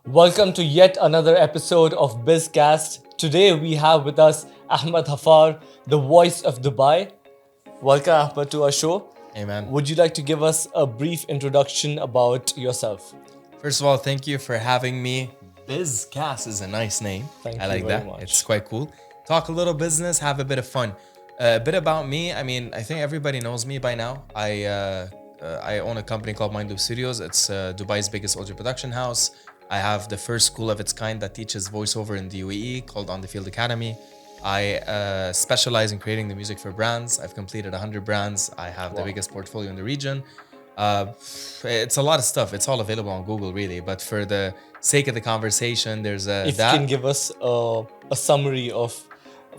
Welcome to yet another episode of BizCast. Today we have with us Ahmed Haffar, the voice of Dubai. Welcome, Ahmed, to our show. Amen. Would you like to give us a brief introduction about yourself? First of all, thank you for having me. BizCast is a nice name. Thank I you like very that. much. It's quite cool. Talk a little business, have a bit of fun. A bit about me. I think everybody knows me by now. I own a company called Mind Loop Studios. It's Dubai's biggest audio production house. I have the first school of its kind that teaches voiceover in the UAE called On the Field Academy. I specialize in creating the music for brands. I've completed 100 brands. I have the biggest portfolio in the region. It's a lot of stuff. It's all available on Google, really. But for the sake of the conversation, there's If you can give us a summary of,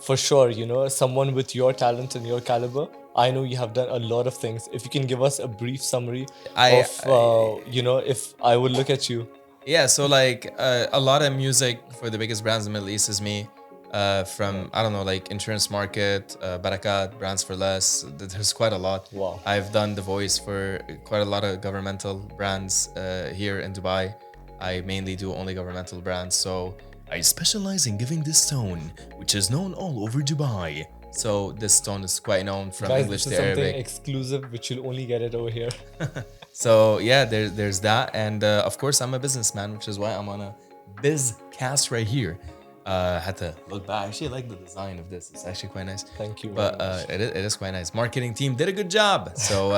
for sure, someone with your talent and your caliber. I know you have done a lot of things. If you can give us a brief summary if I would look at you. Yeah, so like a lot of music for the biggest brands in the Middle East is me. From I don't know, like Insurance Market, Barakat, Brands for Less. There's quite a lot. Wow. I've done the voice for quite a lot of governmental brands here in Dubai. I mainly do only governmental brands, so I specialize in giving this tone, which is known all over Dubai. So this tone is quite known from Guys, English this is to something Arabic. exclusive which you'll only get it over here. So yeah, there's that, and of course I'm a businessman, which is why I'm on a BizCast right here. Had to look back. I actually like the design of this. It's actually quite nice. Thank you But very much. it is quite nice. Marketing team did a good job. So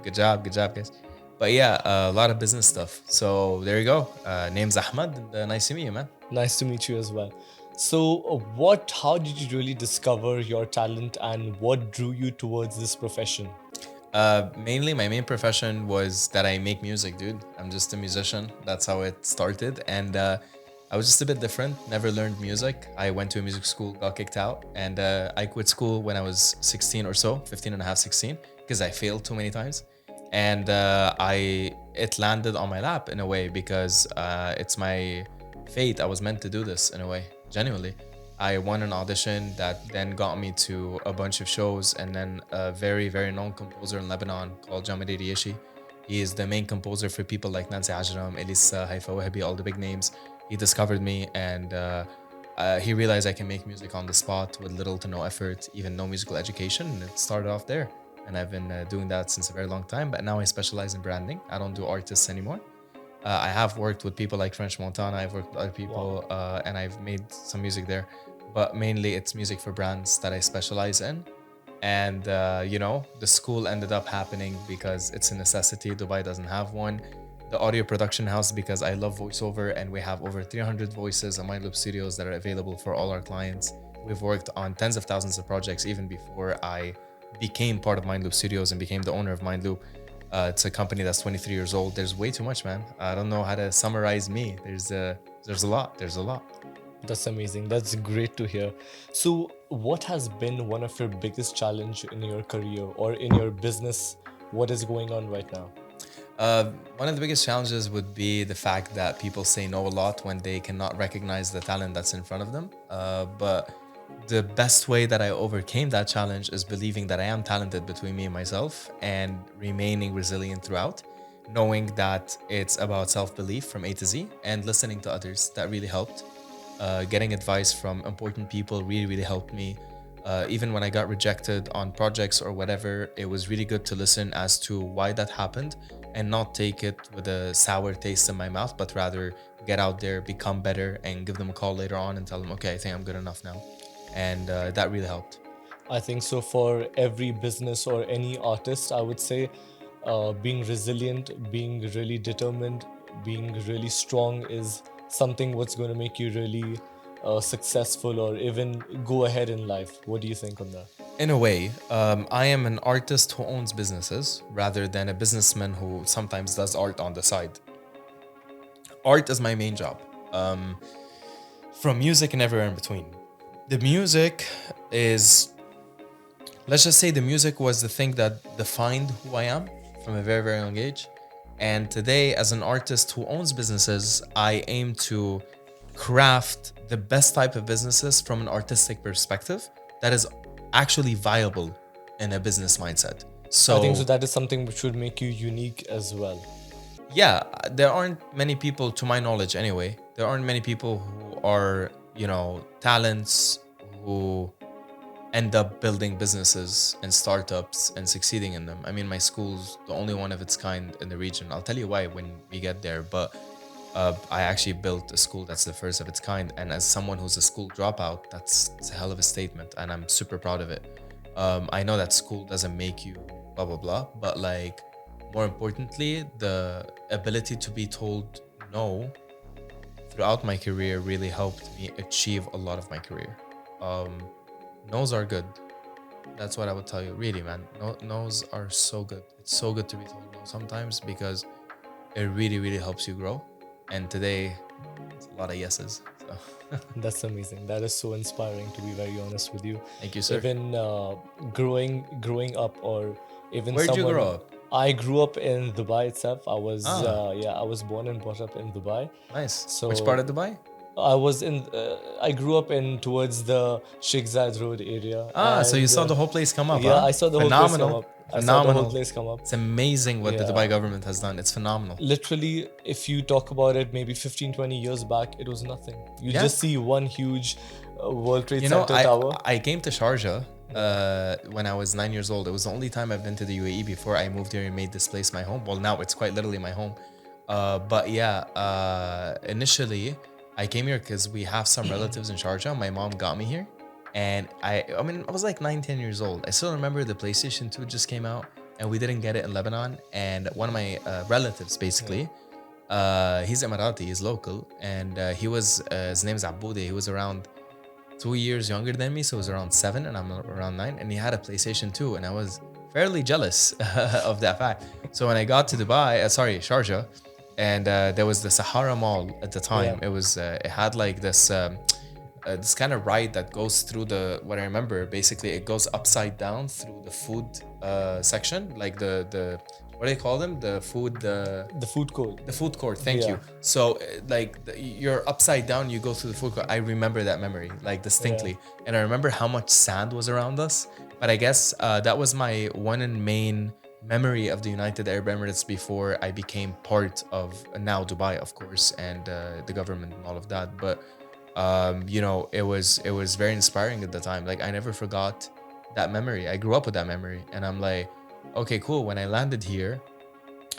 good job, guys. But yeah, a lot of business stuff. So there you go. Name's Ahmed, and nice to meet you, man. Nice to meet you as well. So, how did you really discover your talent and what drew you towards this profession? Mainly, my main profession was that I make music, dude. I'm just a musician. That's how it started. And I was just a bit different, never learned music. I went to a music school, got kicked out. And I quit school when I was 16 or so, 15 and a half, 16, because I failed too many times. And it landed on my lap in a way because it's my fate. I was meant to do this in a way, genuinely. I won an audition that then got me to a bunch of shows, and then a very, very known composer in Lebanon called Jamadi Riyeshi. He is the main composer for people like Nancy Ajram, Elisa, Haifa Wahabi, all the big names. He discovered me, and he realized I can make music on the spot with little to no effort, even no musical education, and it started off there. And I've been doing that since a very long time, but now I specialize in branding. I don't do artists anymore. I have worked with people like French Montana. I've worked with other people, and I've made some music there. But mainly it's music for brands that I specialize in. And, the school ended up happening because it's a necessity. Dubai doesn't have one. The audio production house, because I love voiceover, and we have over 300 voices on Mind Loop Studios that are available for all our clients. We've worked on tens of thousands of projects even before I became part of Mind Loop Studios and became the owner of Mind Loop. It's a company that's 23 years old. There's way too much, man. I don't know how to summarize me. There's a lot. There's a lot. That's amazing. That's great to hear. So, what has been one of your biggest challenge in your career or in your business? What is going on right now? One of the biggest challenges would be the fact that people say no a lot when they cannot recognize the talent that's in front of them. But the best way that I overcame that challenge is believing that I am talented between me and myself and remaining resilient throughout, knowing that it's about self-belief from A to Z and listening to others. That really helped. Getting advice from important people really, really helped me. Even when I got rejected on projects or whatever, it was really good to listen as to why that happened and not take it with a sour taste in my mouth, but rather get out there, become better, and give them a call later on and tell them, okay, I think I'm good enough now. And that really helped. I think so for every business or any artist, I would say being resilient, being really determined, being really strong is something what's going to make you really successful or even go ahead in life. What do you think on that? In a way, I am an artist who owns businesses rather than a businessman who sometimes does art on the side. Art is my main job, from music and everywhere in between. The music is, let's just say the music was the thing that defined who I am from a very, very young age. And today, as an artist who owns businesses, I aim to craft the best type of businesses from an artistic perspective that is actually viable in a business mindset. I think so that is something which would make you unique as well. Yeah, there aren't many people, to my knowledge anyway, there aren't many people who are, talents who end up building businesses and startups and succeeding in them. I mean, my school's the only one of its kind in the region. I'll tell you why when we get there, but I actually built a school that's the first of its kind. And as someone who's a school dropout, it's a hell of a statement, and I'm super proud of it. I know that school doesn't make you blah blah blah, but like more importantly, the ability to be told no throughout my career really helped me achieve a lot of my career. Um, No's are good. That's what I would tell you. Really, man. No, no's are so good. It's so good to be told no sometimes because it really, really helps you grow. And today, it's a lot of yeses. So, That's amazing. That is so inspiring, to be very honest with you. thank you, sir. Even growing up, or even Where'd you grow someone. up? I grew up in Dubai itself. Ah, I was born and brought up in Dubai. nice. Which part So of Dubai? I grew up in towards the Sheikh Zayed Road area, Ah, so you and saw the whole place come up, yeah, huh? I saw the whole place come Phenomenal. up. I saw the whole Phenomenal. place come up. It's amazing what the Yeah. Dubai government has done. It's phenomenal. Literally, if you talk about it, maybe 15, 20 years back, it was nothing. You Yeah. just see one huge World Trade You know, Center tower. I came to Sharjah when I was 9 years old. It was the only time I've been to the UAE before I moved here and made this place my home. Well, now it's quite literally my home. But yeah, initially I came here because we have some relatives in Sharjah. My mom got me here, and I mean, I was like 9, 10 years old. I still remember the PlayStation 2 just came out, and we didn't get it in Lebanon. And one of my relatives, basically, he's Emirati, he's local, and his name's Aboude. He was around 2 years younger than me, so it was around 7 and I'm around 9, and he had a PlayStation 2, and I was fairly jealous of that fact. So when I got to Dubai, Sharjah, and there was the Sahara Mall at the time. Yeah. It had like this kind of ride that goes through what I remember, basically it goes upside down through the food section, like the what do they call them, The food court. the food court. Thank Yeah. you. So, you're upside down. You go through the food court. I remember that memory like distinctly, and I remember how much sand was around us. But I guess that was my one and main memory of the United Arab Emirates before I became part of now Dubai, of course, and the government and all of that. But it was very inspiring at the time. Like I never forgot that memory. I grew up with that memory, and I'm like, okay, cool. When I landed here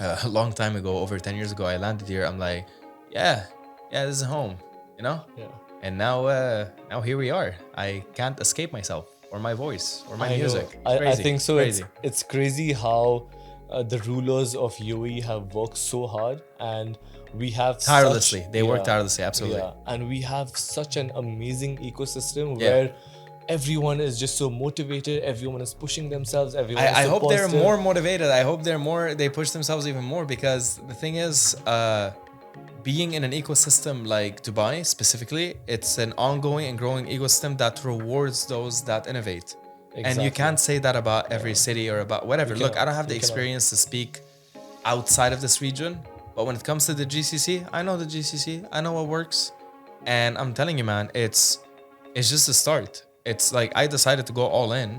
a long time ago, over 10 years ago, I landed here. I'm like, yeah, this is home, you know? Yeah. And now here we are. I can't escape myself or my voice or my I music. know. I Crazy, think so. Crazy. It's crazy how the rulers of UAE have worked so hard, and we have Tirelessly. They work yeah, tirelessly, absolutely. Yeah, and we have such an amazing ecosystem Yeah. where everyone is just so motivated. Everyone is pushing themselves. Everyone is I so hope they're positive. more motivated. I hope they push themselves even more, because the thing is, being in an ecosystem like Dubai specifically, it's an ongoing and growing ecosystem that rewards those that innovate. And you Exactly. can't say that about every city or about whatever. Look, I don't have the You cannot. experience to speak outside of this region, but when it comes to the GCC, I know the GCC. I know what works, and I'm telling you, man, it's just a start. It's like I decided to go all in,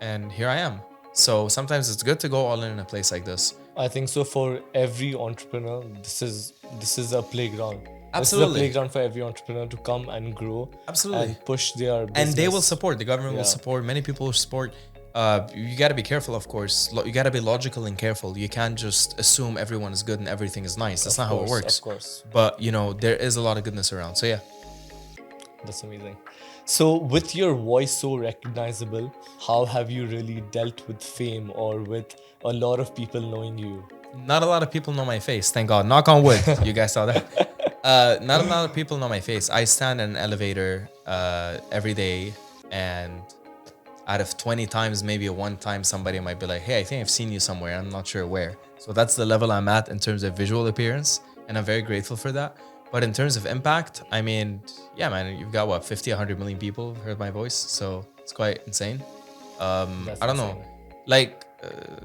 and here I am. So sometimes it's good to go all in a place like this. I think so. For every entrepreneur, this is a playground. This is a Absolutely. playground for every entrepreneur to come and grow. Absolutely. And push their business. And they will support. The government will Yeah. support. Many people will support. You got to be careful, of course. You got to be logical and careful. You can't just assume everyone is good and everything is nice. That's not how it works. Of course. But there is a lot of goodness around. So yeah. That's amazing. So, with your voice so recognizable, how have you really dealt with fame or with a lot of people knowing you? Not a lot of people know my face. Thank God. Knock on wood. You guys saw that. Not a lot of people know my face. I stand in an elevator every day, and out of 20 times, maybe one time somebody might be like, hey, I think I've seen you somewhere. I'm not sure where. So that's the level I'm at in terms of visual appearance, and I'm very grateful for that. But in terms of impact, I mean, yeah, man, you've got 50, 100 million people who've heard my voice. So it's quite insane. That's I don't know. insane. Like,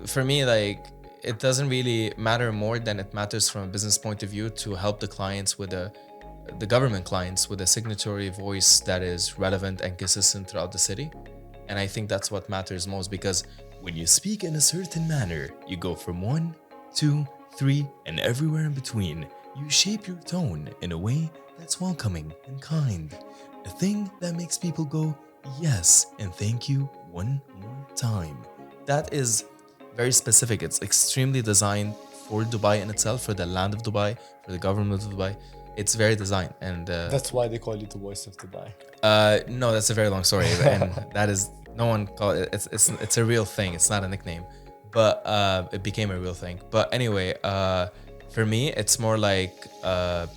for me, like, it doesn't really matter more than it matters from a business point of view to help the clients with the government clients with a signatory voice that is relevant and consistent throughout the city. And I think that's what matters most, because when you speak in a certain manner, you go from 1, 2, 3, and everywhere in between. You shape your tone in a way that's welcoming and kind. A thing that makes people go, yes, and thank you one more time. That is very specific. It's extremely designed for Dubai in itself, for the land of Dubai, for the government of Dubai. It's very designed. And That's why they call you the voice of Dubai. no, that's a very long story. And that is, no one call it, it's a real thing. It's not a nickname, but it became a real thing. But anyway, for me, it's more like the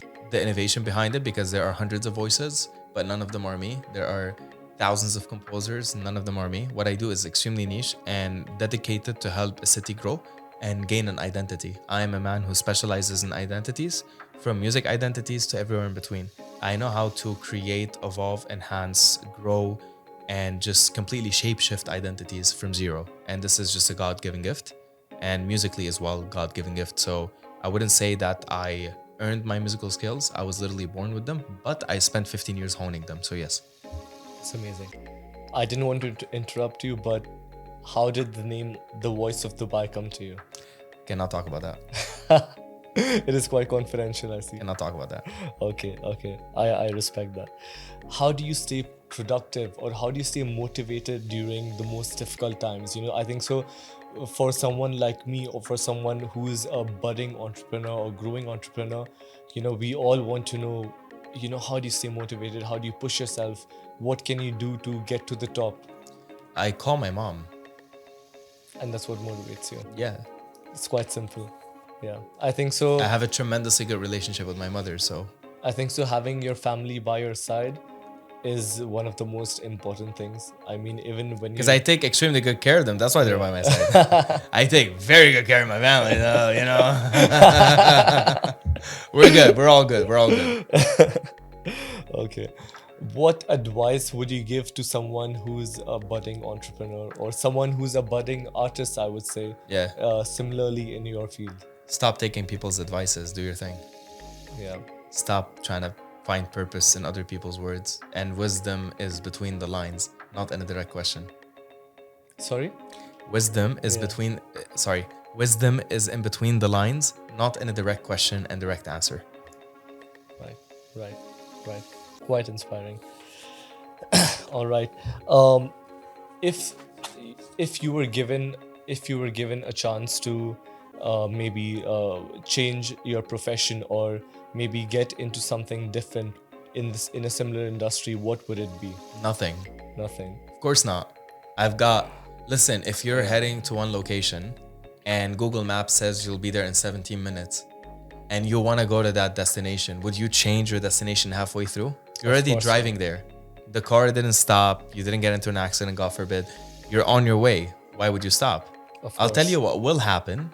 innovation behind it, because there are hundreds of voices, but none of them are me. There are thousands of composers, none of them are me. What I do is extremely niche and dedicated to help a city grow and gain an identity. I am a man who specializes in identities, from music identities to everywhere in between. I know how to create, evolve, enhance, grow, and just completely shapeshift identities from zero. And this is just a God-given gift, and musically as well, God-given gift. So I wouldn't say that I earned my musical skills. I was literally born with them, but I spent 15 years honing them. So yes. It's amazing. I didn't want to interrupt you, but how did the name The Voice of Dubai come to you? Cannot talk about that. It is quite confidential, I see. Cannot talk about that. Okay. I respect that. How do you stay productive, or how do you stay motivated during the most difficult times? I think so for someone like me, or for someone who is a budding entrepreneur or growing entrepreneur, we all want to know, how do you stay motivated? How do you push yourself? What can you do to get to the top? I call my mom. And that's what motivates you. Yeah. It's quite simple. Yeah, I think so. I have a tremendously good relationship with my mother, so I think so. Having your family by your side is one of the most important things. I mean, even when because I take extremely good care of them. That's why they're by my side. I take very good care of my family, though, We're good. We're all good. We're all good. Okay. What advice would you give to someone who's a budding entrepreneur, or someone who's a budding artist, I would say, Yeah. Similarly in your field? Stop taking people's advices. Do your thing. Yeah. Stop trying to find purpose in other people's words. And wisdom is between the lines, not in a direct question. Sorry? Wisdom is Wisdom is in between the lines, not in a direct question and direct answer. Right. Quite inspiring. All right. If you were given a chance to maybe change your profession, or maybe get into something different in a similar industry, what would it be? Nothing. Nothing. Of course not. Listen, if you're heading to one location and Google Maps says you'll be there in 17 minutes and you want to go to that destination, would you change your destination halfway through? You're already driving there. The car didn't stop. You didn't get into an accident, God forbid. You're on your way. Why would you stop? I'll tell you what will happen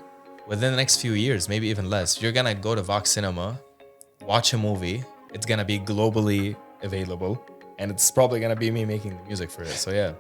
within the next few years, maybe even less. You're going to go to Vox Cinema, watch a movie. It's going to be globally available. And it's probably going to be me making the music for it. So yeah,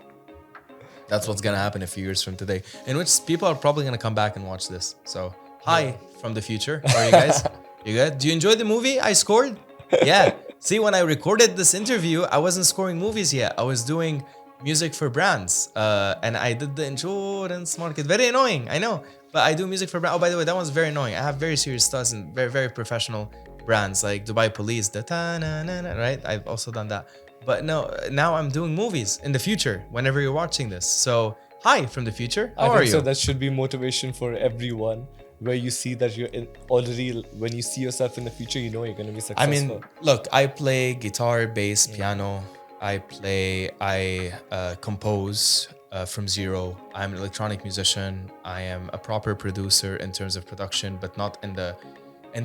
that's what's going to happen a few years from today, in which people are probably going to come back and watch this. So hi from the future. How are you guys? You good? Do you enjoy the movie I scored? Yeah. See, when I recorded this interview, I wasn't scoring movies yet. I was doing music for brands. And I did the insurance market. Very annoying, I know. But I do music for brands. Oh, by the way, that one's very annoying. I have very serious stuff and very, very professional brands like Dubai Police, right? I've also done that. But no, now I'm doing movies in the future, whenever you're watching this. So, hi from the future. How are you? So that should be motivation for everyone, where you see that already, when you see yourself in the future, you know you're going to be successful. I mean, look, I play guitar, bass, piano. I compose from zero. I'm an electronic musician. I am a proper producer in terms of production, but not in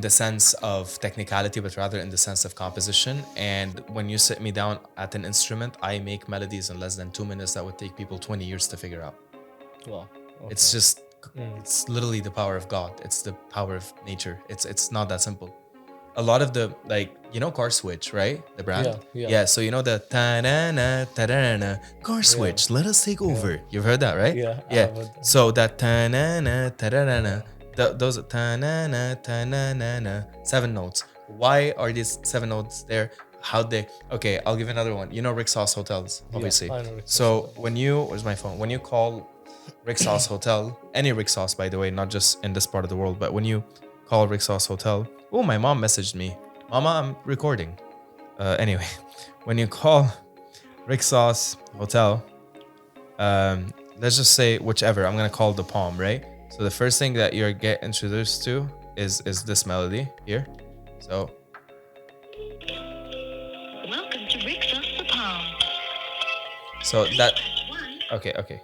the sense of technicality, but rather in the sense of composition. And when you sit me down at an instrument, I make melodies in less than 2 minutes that would take people 20 years to figure out. Wow. Okay. It's just, it's literally the power of God. It's the power of nature. It's not that simple. A lot of the, Car Switch, right? The brand? Yeah. So the ta-na-na, ta-da-na, Car Switch, let us take over. You've heard that, right? Yeah. That. So that ta-na-na, ta-da-na, those ta-na-na, ta-na-na, 7 notes. Why are these 7 notes there? Okay, I'll give another one. Rick Sauce Hotels, obviously. I know Rick so Sauce. Where's my phone? When you call Rick Sauce Hotel, any Rick Sauce, by the way, not just in this part of the world, but when you call Rick Sauce Hotel. Oh, my mom messaged me. Mama, I'm recording. Anyway, when you call Rick Sauce Hotel, let's just say whichever. I'm gonna call the Palm, right? So the first thing that you get introduced to is this melody here. So Welcome to Rick's Off the Palm. so that okay.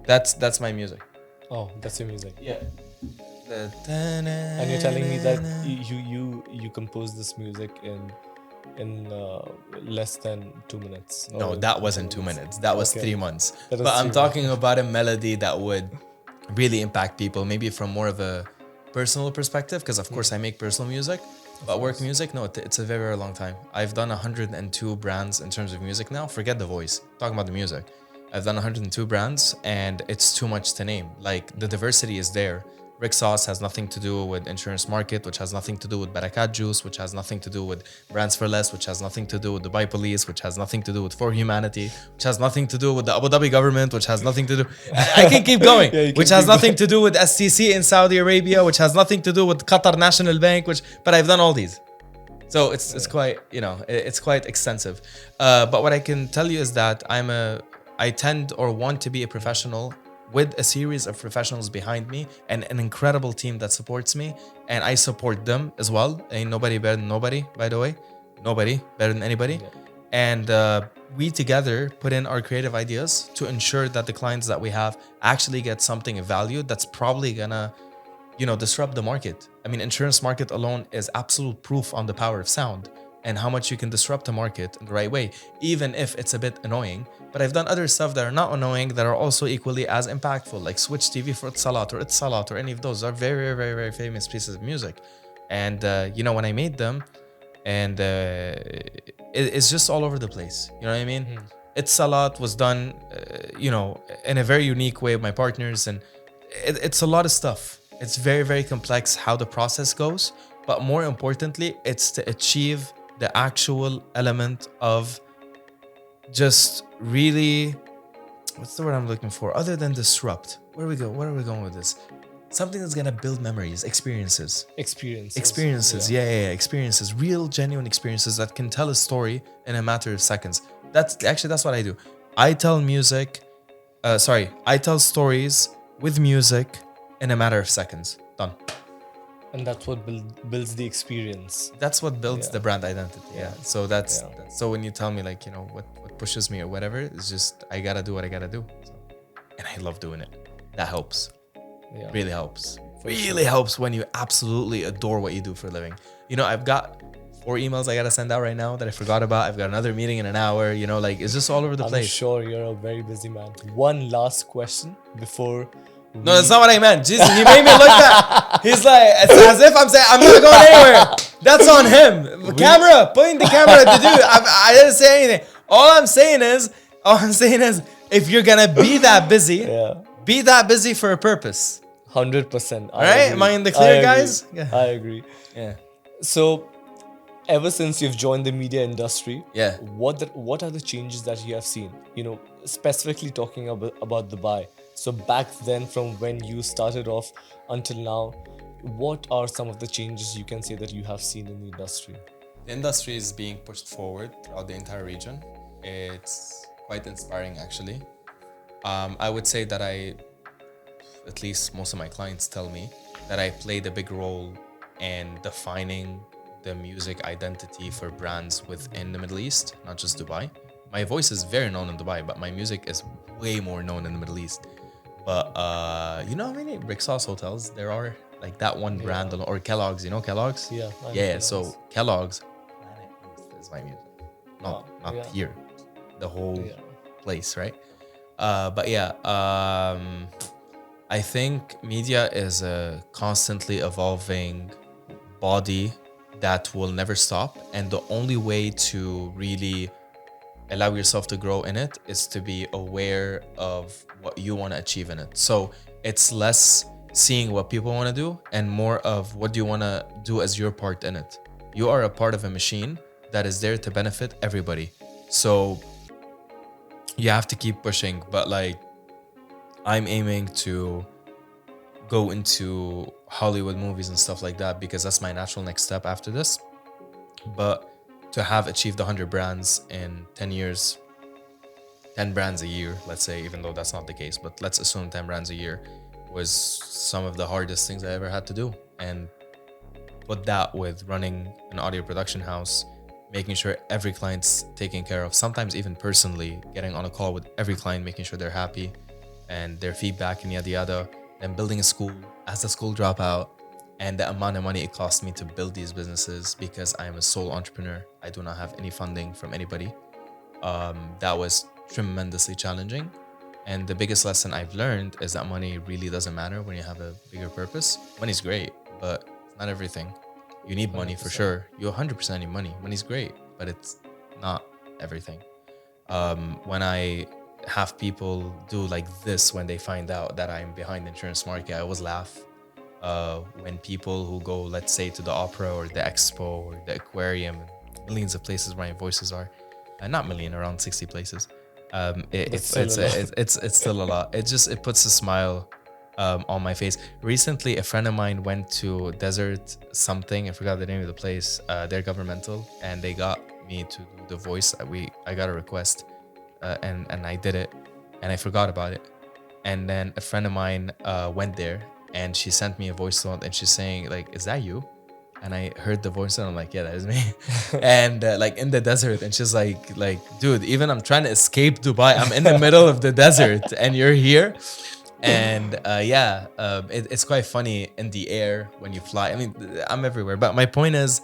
That's my music. Oh, that's your music. Yeah. And you're telling me that you composed this music in less than 2 minutes. No, or that wasn't 2 minutes. That was Okay. 3 months. That was But I'm 3 talking about a melody that would really impact people, maybe from more of a personal perspective, because of course I make personal music. But work music, no, it's a very, very long time. I've done 102 brands in terms of music now. Forget the voice. Talking about the music. I've done 102 brands and it's too much to name. Like the diversity is there. Rick Sauce has nothing to do with insurance market, which has nothing to do with Barakat Juice, which has nothing to do with Brands for Less, which has nothing to do with Dubai Police, which has nothing to do with For Humanity, which has nothing to do with the Abu Dhabi government, which has nothing to do. I can keep going. Yeah, you can which has keep nothing to do with STC in Saudi Arabia, which has nothing to do with Qatar National Bank, but I've done all these. So it's quite, it's quite extensive. But what I can tell you is that I tend or want to be a professional with a series of professionals behind me and an incredible team that supports me, and I support them as well. Ain't nobody better than nobody, by the way. Nobody better than anybody. Yeah. And we together put in our creative ideas to ensure that the clients that we have actually get something of value that's probably gonna disrupt the market. I mean, insurance market alone is absolute proof on the power of sound and how much you can disrupt a market in the right way, even if it's a bit annoying. But I've done other stuff that are not annoying that are also equally as impactful, like Switch TV for Itsalat or any of those are very, very, very, very famous pieces of music. And when I made them, and it's just all over the place. You know what I mean? Itsalat was done, in a very unique way with my partners, and it's a lot of stuff. It's very, very complex how the process goes, but more importantly, it's to achieve the actual element of just really, what's the word I'm looking for? Other than disrupt. Where are we going with this? Something that's gonna build memories, experiences. Experiences. Yeah. Experiences, real, genuine experiences that can tell a story in a matter of seconds. That's what I do. I tell stories with music in a matter of seconds. Done. And that's what builds the experience. That's what builds the brand identity. Yeah. So that's so when you tell me what pushes me or whatever, it's just I gotta do what I gotta do. So, and I love doing it. That helps. Yeah. Really helps. Really helps when you absolutely adore what you do for a living. I've got 4 emails I gotta send out right now that I forgot about. I've got another meeting in an hour. It's just all over the place. I'm sure you're a very busy man. One last question before. No, that's not what I meant. Jesus, he made me look that. He's like, it's as if I'm saying I'm not going anywhere. That's on him. Camera, pointing the camera to do. I didn't say anything. All I'm saying is, if you're gonna be that busy, be that busy for a purpose. 100%. All right, am I in the clear, guys? Yeah. I agree. Yeah. So, ever since you've joined the media industry, Yeah. what are the changes that you have seen? Specifically talking about Dubai. So back then, from when you started off until now, what are some of the changes you can say that you have seen in the industry? The industry is being pushed forward throughout the entire region. It's quite inspiring, actually. I would say that at least most of my clients tell me that I played a big role in defining the music identity for brands within the Middle East, not just Dubai. My voice is very known in Dubai, but my music is way more known in the Middle East. But you know how many Rick Sauce hotels there are? Like that one brand, or Kellogg's, Kellogg's? Yeah. Yeah, so Kellogg's, Planet East is my music. Not here. The whole place, right? But yeah, I think media is a constantly evolving body that will never stop. And the only way to really allow yourself to grow in it is to be aware of what you want to achieve in it. So it's less seeing what people want to do and more of what do you want to do as your part in it. You are a part of a machine that is there to benefit everybody. So you have to keep pushing. But I'm aiming to go into Hollywood movies and stuff like that, because that's my natural next step after this. But to have achieved 100 brands in 10 years, 10 brands a year, let's say, even though that's not the case, but let's assume 10 brands a year, was some of the hardest things I ever had to do. And put that with running an audio production house, making sure every client's taken care of, sometimes even personally getting on a call with every client, making sure they're happy and their feedback and yada yada, then building a school as the school dropout, and the amount of money it cost me to build these businesses because I am a sole entrepreneur. I do not have any funding from anybody. That was tremendously challenging. And the biggest lesson I've learned is that money really doesn't matter when you have a bigger purpose. Money's great, but it's not everything. You need money for sure. You 100% need money. Money's great, but it's not everything. When I have people do like this when they find out that I'm behind the insurance market, I always laugh. When people who go, let's say, to the opera or the expo or the aquarium, millions of places where my voices are, not million, around 60 places. It's still a lot. It puts a smile on my face. Recently, a friend of mine went to Desert something. I forgot the name of the place. They're governmental, and they got me to do the voice. I got a request, and I did it, and I forgot about it. And then a friend of mine went there, and she sent me a voice note, and she's saying like, "Is that you?" And I heard the voice and I'm like, yeah, that is me. And like in the desert, and she's like, dude, even I'm trying to escape Dubai. I'm in the middle of the desert and you're here. And it's quite funny in the air when you fly. I mean, I'm everywhere. But my point is,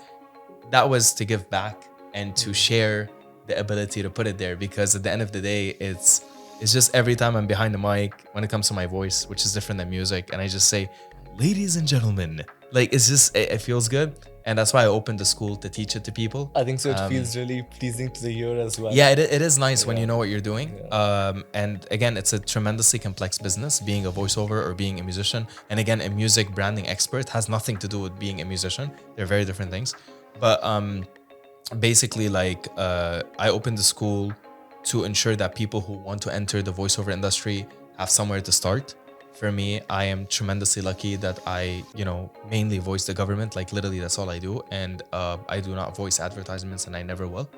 that was to give back and to share the ability to put it there, because at the end of the day, it's just every time I'm behind the mic, when it comes to my voice, which is different than music, and I just say, ladies and gentlemen, like it's just, it feels good. And that's why I opened the school to teach it to people. I think so. It feels really pleasing to the ear as well. Yeah, it is nice when you know what you're doing. And again, it's a tremendously complex business, being a voiceover or being a musician. And again, a music branding expert has nothing to do with being a musician. They're very different things. But basically, like I opened the school to ensure that people who want to enter the voiceover industry have somewhere to start. For me, I am tremendously lucky that I, mainly voice the government. Like literally, that's all I do. And I do not voice advertisements, and I never will.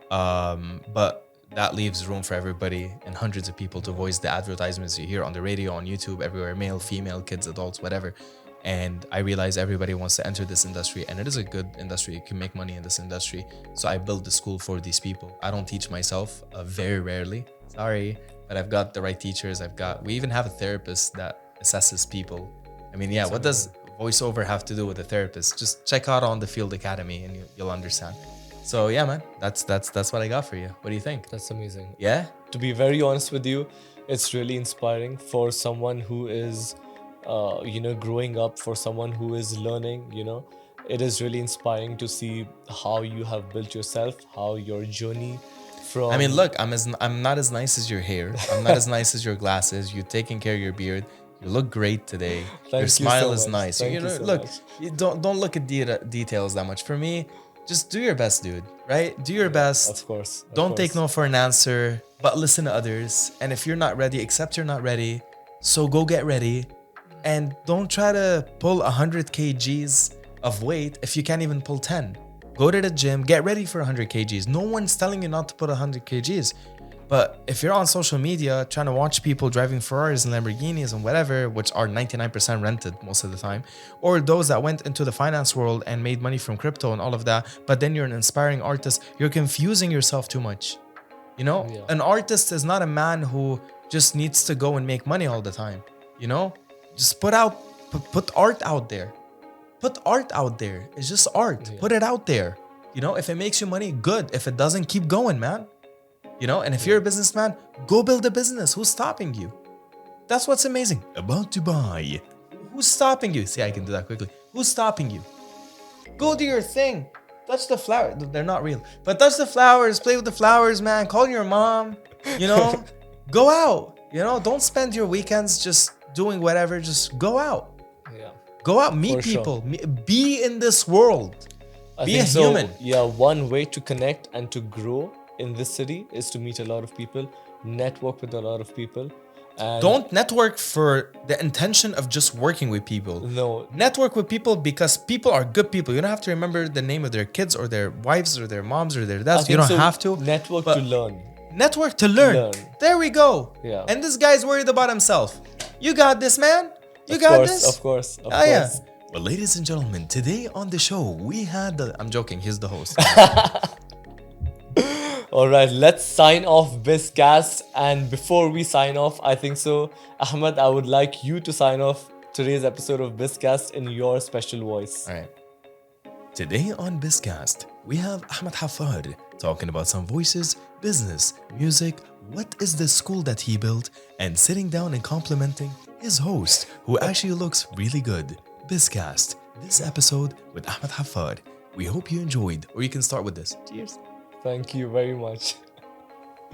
But that leaves room for everybody and hundreds of people to voice the advertisements you hear on the radio, on YouTube, everywhere, male, female, kids, adults, whatever. And I realize everybody wants to enter this industry, and it is a good industry. You can make money in this industry. So I build the school for these people. I don't teach myself, very rarely. Sorry. But I've got the right teachers. We even have a therapist that assesses people. I mean, yeah, what does voiceover have to do with a therapist? Just check out on the Field Academy and you'll understand. So yeah, man, that's what I got for you. What do you think? That's amazing. Yeah? To be very honest with you, it's really inspiring for someone who is, growing up, for someone who is learning, It is really inspiring to see how you have built yourself, how your journey from... I mean, look, I'm not as nice as your hair. I'm not as nice as your glasses. You're taking care of your beard. You look great today. Your smile is nice. Look, you don't look at details that much. For me, just do your best, dude. Right? Do your best. Of course. Don't take no for an answer, but listen to others. And if you're not ready, accept you're not ready. So go get ready. And don't try to pull 100 kgs of weight if you can't even pull 10. Go to the gym, get ready for 100 kgs. No one's telling you not to put 100 kgs. But if you're on social media trying to watch people driving Ferraris and Lamborghinis and whatever, which are 99% rented most of the time, or those that went into the finance world and made money from crypto and all of that, but then you're an inspiring artist, you're confusing yourself too much. An artist is not a man who just needs to go and make money all the time. Just put art out there. Put art out there. It's just art. Put it out there. If it makes you money, good. If it doesn't, keep going, man. And if you're a businessman, go build a business. Who's stopping you? That's what's amazing about Dubai. Who's stopping you? See, I can do that quickly. Who's stopping you? Go do your thing. Touch the flower. They're not real. But touch the flowers. Play with the flowers, man. Call your mom. Go out. Don't spend your weekends just doing whatever. Just go out. Go out, meet people, be in this world, be a human. Yeah, one way to connect and to grow in this city is to meet a lot of people, network with a lot of people, And Don't network for the intention of just working with people. no, Network with people because people are good people. You don't have to remember the name of their kids or their wives or their moms or their I dads. You think don't so. have to. Network but to learn. Network to learn. Learn. There we go. Yeah. And this guy's worried about himself. You got this, man. You Of got course, this. of course, of Oh, yeah. course. Well, ladies and gentlemen, today on the show, we had the... I'm joking. He's the host. All right, let's sign off BizCast. And before we sign off, I think so, Ahmed, I would like you to sign off today's episode of BizCast in your special voice. All right. Today on BizCast, we have Ahmed Haffar talking about some voices, business, music, what is the school that he built, and sitting down and complimenting his host, who actually looks really good. BizCast, this episode with Ahmed Haffar. We hope you enjoyed, or you can start with this. Cheers. Thank you very much.